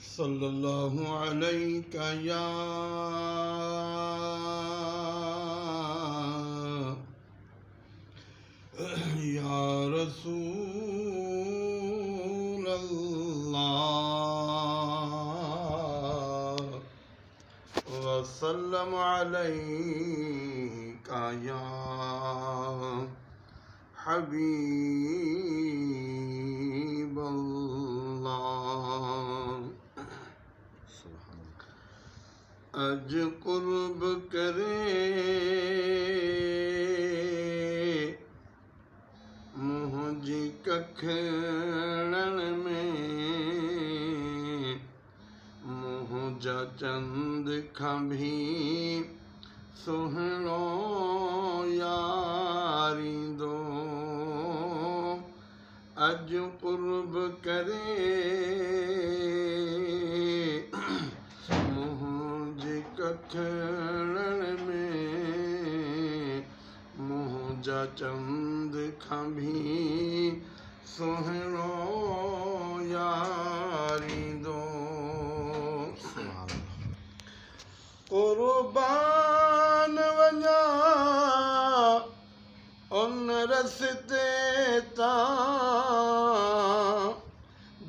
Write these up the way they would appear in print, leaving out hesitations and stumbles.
सल्लल्लाहु अलैका या रसूल अल्लाह वसल्लम अलैका या हबीब अल्लाह। अज कुर्ब करे मुंहिंजी कखणन में मुंहिंजा चंद खां भी सुहिणो यारींदो। अज कुर्ब करे कखणन में मुंहिंजा चंद खां भी सुहिणो यारींदो। क़ुर्बान वञा उन रस्ते तां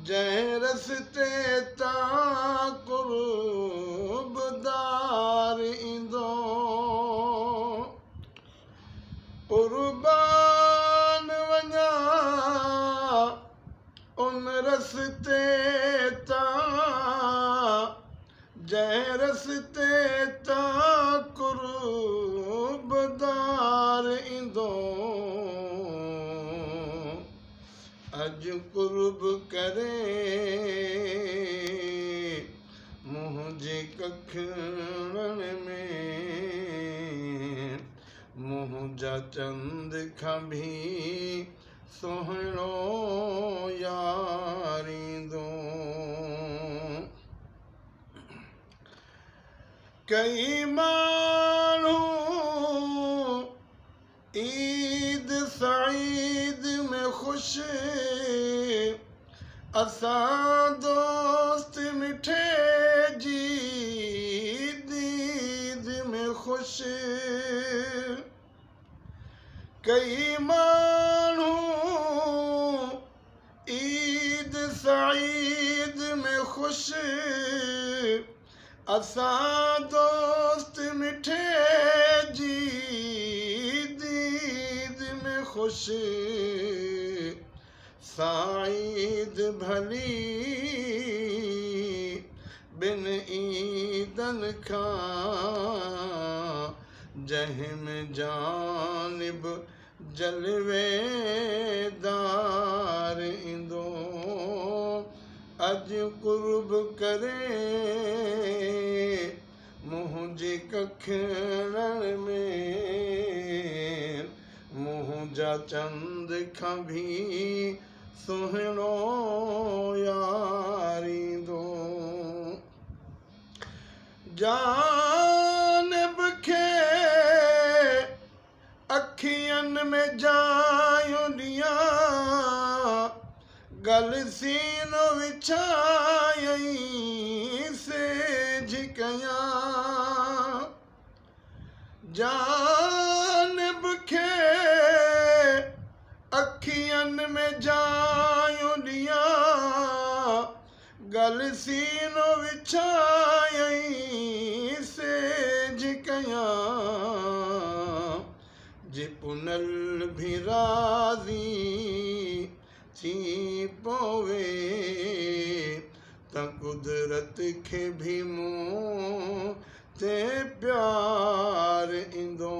जंहिं रस्ते तां कुर्बदार ईंदो। क़ुर्बान वञा उन रस्ते तां जंहिं रस्ते तां कुर्बदार ईंदो। अज कुर्ब करे मुंहिंजे कखणन में मुंहिंजा चंद खां भी सुहिणो यारींदो। कई माण्हू ईद सईद में ख़ुशि असां दोस्त मिठे जी दीद में ख़ुशि। कई माण्हू ईद सईद में ख़ुशि असां दोस्त मिठे जी दीद में ख़ुशि। साईद भली बिन ईदन खां जंहिं में जानिब जलवेदार ईंदो। अज कुर्ब करे मुंहिंजे कखणन में मुंहिंजा चंद खां भी सुहिणो यारींदो। जानिब खे अखियन में जायूं ॾियां गल सीनो विछायई सेज कयां। जानिब खे अखियन में जायूं ॾियां गल सीनो विछायई सेज कयां। जे पुनल भी राज़ी थी पवे त कुदरत खे भी मूं ते प्यार ईंदो।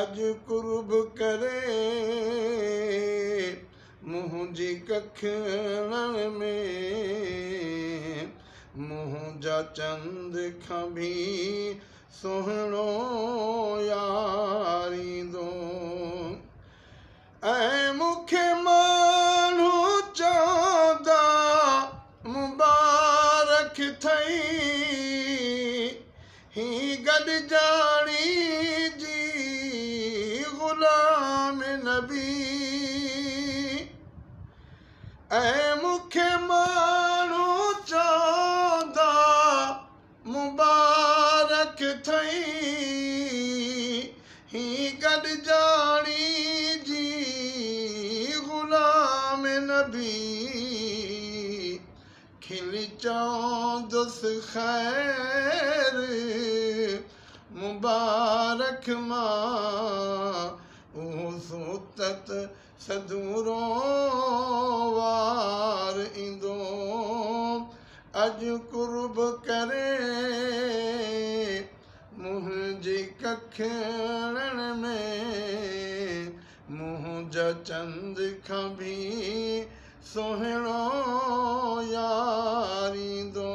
अज कुर्ब करे मुंहिंजी कखणन में मुंहिंजा चंद खां भी सुहिणो यारींदो। ऐं मूंखे माण्हू चवंदा मुबारक थई ही गॾिजाणी जी ग़ुलाम नबी। ऐं मूंखे माण्हू नबी खिल चौदस खैर मुबारक मां सूतत सदूरो वार ईंदो अॼु कुर्ब करे मुंहिंजी कखिणण में मुंहिंजा चंद खां बि सुहिणो यार ईंदो